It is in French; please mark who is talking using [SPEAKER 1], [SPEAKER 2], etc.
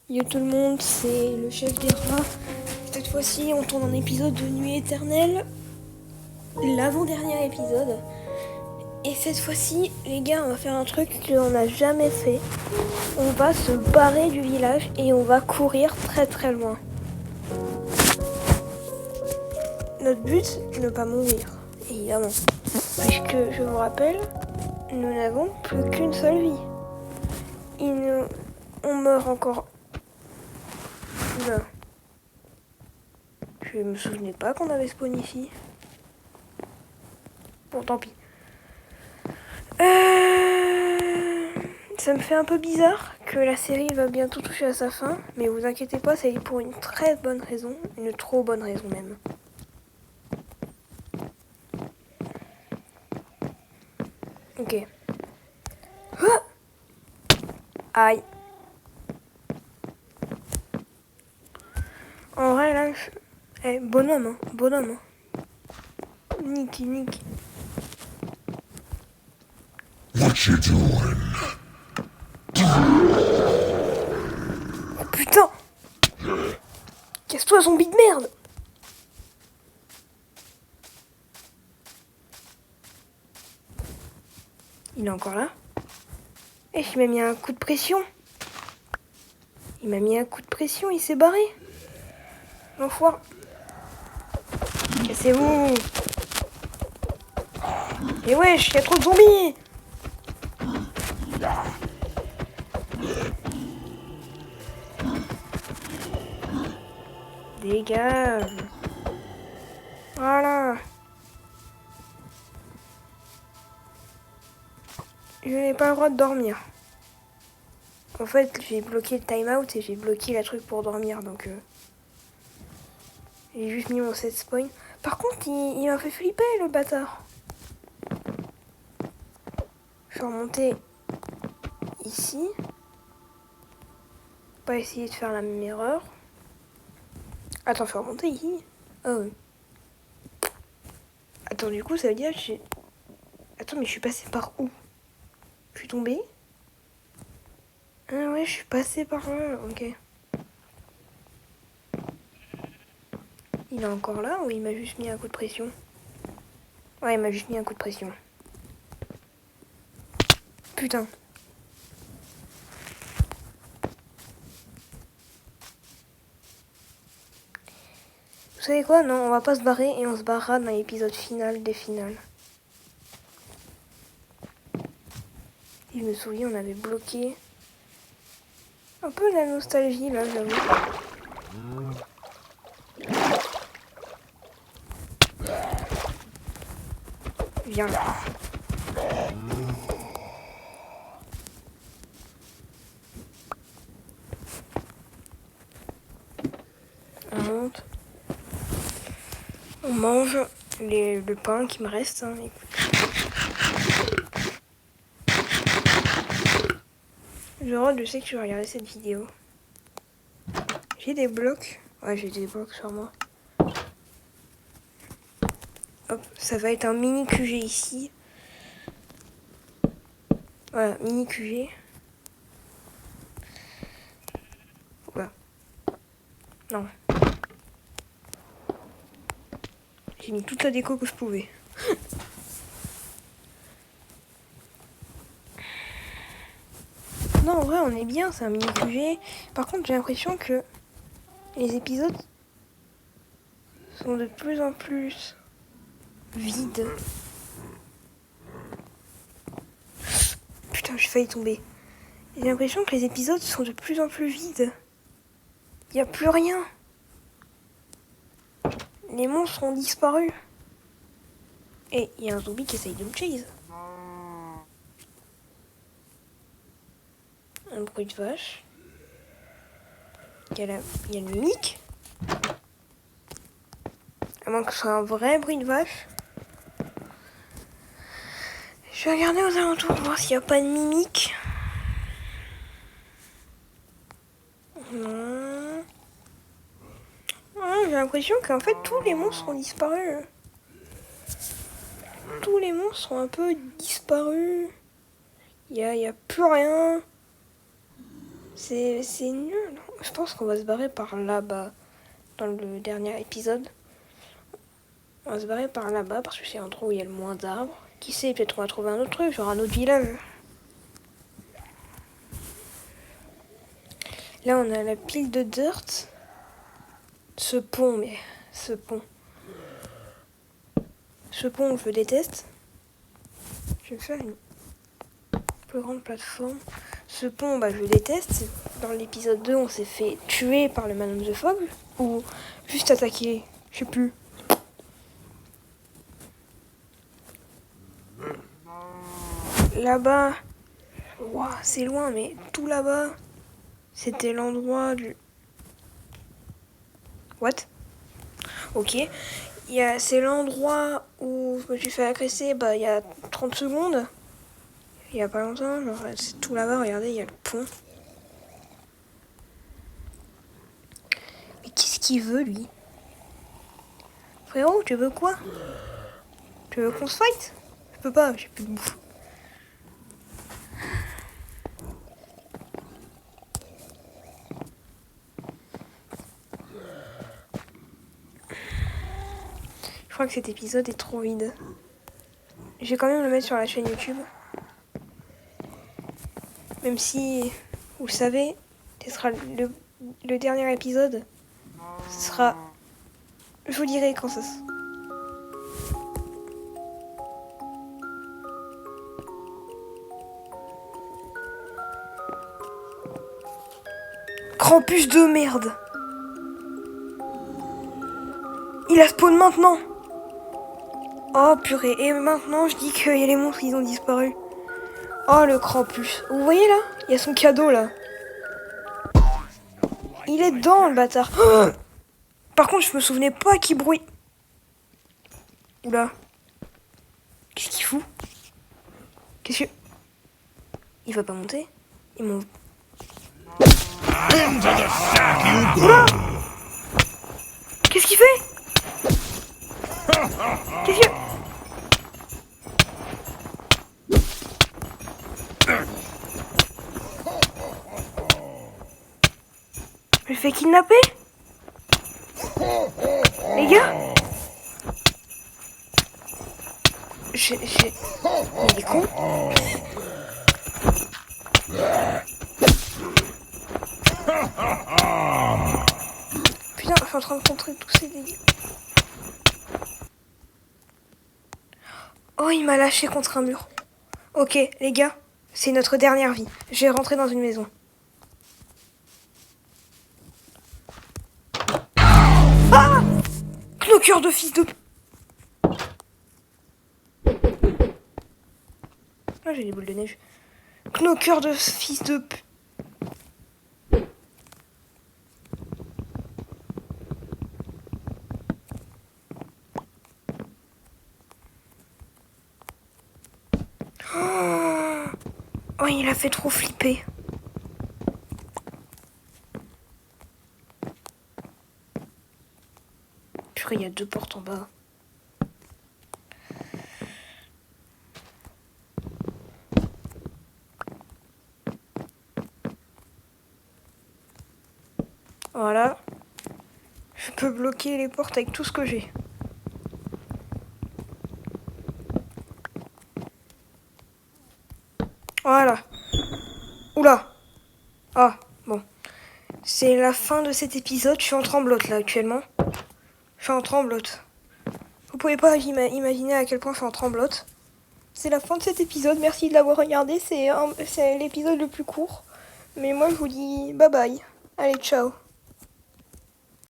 [SPEAKER 1] Yo tout le monde, c'est le chef des rats. Cette fois-ci, on tourne un épisode de Nuit éternelle, l'avant-dernier épisode. Et cette fois-ci, les gars, on va faire un truc qu'on n'a jamais fait. On va se barrer du village et on va courir très très loin. Notre but, c'est de ne pas mourir, évidemment. Puisque, je vous rappelle, nous n'avons plus qu'une seule vie. On meurt encore... Oula. Je me souvenais pas qu'on avait spawn ici. Bon, tant pis. Ça me fait un peu bizarre que la série va bientôt toucher à sa fin, mais vous inquiétez pas, c'est pour une très bonne raison, une trop bonne raison même. Ok. Ah, aïe. En vrai là, bonhomme, hein, bonhomme. Hein. Nicky.
[SPEAKER 2] What you doing?
[SPEAKER 1] Oh putain! Casse-toi, zombie de merde! Il est encore là? Eh, il m'a mis un coup de pression. Il s'est barré. L'enfoiré. Cassez-vous! Et wesh, il y a trop de zombies! Dégage! Voilà! Je n'ai pas le droit de dormir. En fait, j'ai bloqué le timeout et j'ai bloqué la truc pour dormir, donc... J'ai juste mis mon set spawn. Par contre, il m'a fait flipper, le bâtard. Je vais remonter ici. Pas essayer de faire la même erreur. Attends, je vais remonter ici. Ah oui. Attends, du coup, ça veut dire que j'ai... Attends, mais je suis passée par où? Je suis tombée? Ah ouais, je suis passée par là, ok. Il est encore là ou il m'a juste mis un coup de pression? Ouais, il m'a juste mis un coup de pression. Putain. Vous savez quoi? Non, on va pas se barrer et on se barrera dans l'épisode final des finales. Et je me souviens, on avait bloqué un peu la nostalgie là, j'avoue. Viens là. On monte. On mange le pain qui me reste. Hein, je sais que tu vas regarder cette vidéo. J'ai des blocs. Ouais, j'ai des blocs sur moi. Hop, ça va être un mini QG ici. Voilà, mini QG. Voilà. Non. J'ai mis toute la déco que je pouvais. Non, en vrai, on est bien, c'est un mini QG. Par contre, j'ai l'impression que les épisodes sont de plus en plus vides. Putain, j'ai failli tomber. J'ai l'impression que les épisodes sont de plus en plus vides. Il n'y a plus rien. Les monstres ont disparu. Et il y a un zombie qui essaye de me chase. Un bruit de vache. Il y a le mimique. À moins que ce soit un vrai bruit de vache. Je vais regarder aux alentours pour voir s'il n'y a pas de mimique. Non. Ah, j'ai l'impression qu'en fait tous les monstres ont disparu. Tous les monstres ont un peu disparu. Il y a plus rien. C'est nul. Je pense qu'on va se barrer par là-bas. Dans le dernier épisode. On va se barrer par là-bas parce que c'est un endroit où il y a le moins d'arbres. Qui sait, peut-être on va trouver un autre truc, genre un autre village. Là, on a la pile de dirt. Ce pont, mais... Ce pont, je le déteste. Je vais faire une plus grande plateforme. Ce pont, je le déteste. Dans l'épisode 2, on s'est fait tuer par le Man of the Fog. Ou juste attaquer, je sais plus. Là-bas, wow, c'est loin, mais tout là-bas, c'était l'endroit du... What? Ok. C'est l'endroit où je me suis fait agresser il y a 30 secondes. Il y a pas longtemps, genre c'est tout là-bas, regardez, il y a le pont. Mais qu'est-ce qu'il veut, lui? Frérot, tu veux quoi? Tu veux qu'on se fight? Je peux pas, j'ai plus de bouffe. Je crois que cet épisode est trop vide. Je vais quand même le mettre sur la chaîne YouTube. Même si, vous le savez, ce sera le dernier épisode. Ce sera... Je vous dirai quand ça se... Krampus de merde! Il a spawn maintenant! Oh purée, et maintenant je dis que les monstres ils ont disparu. Oh le Krampus. Vous voyez là? Il y a son cadeau là. Il est dedans le bâtard. Oh, par contre je me souvenais pas qu'il bruit. Oula. Qu'est-ce qu'il fout? Qu'est-ce que... Il va pas monter? Il monte. Oula! Qu'est-ce qu'il fait? Qu'est-ce que... Je me fais kidnapper? Les gars? Il est con? Putain, je suis en train de contrer tous ces dégâts. Oh, il m'a lâché contre un mur. Ok, les gars, c'est notre dernière vie. Je vais rentrer dans une maison. Ah! Knocker de fils de... Ah, j'ai des boules de neige. Knocker de fils de... Oh, il a fait trop flipper. Purée, il y a 2 portes en bas. Voilà. Je peux bloquer les portes avec tout ce que j'ai. Voilà. Oula. Ah, bon. C'est la fin de cet épisode. Je suis en tremblote là actuellement. Je suis en tremblote. Vous pouvez pas imaginer à quel point je suis en tremblote. C'est la fin de cet épisode. Merci de l'avoir regardé. C'est l'épisode le plus court. Mais moi je vous dis bye bye. Allez, ciao.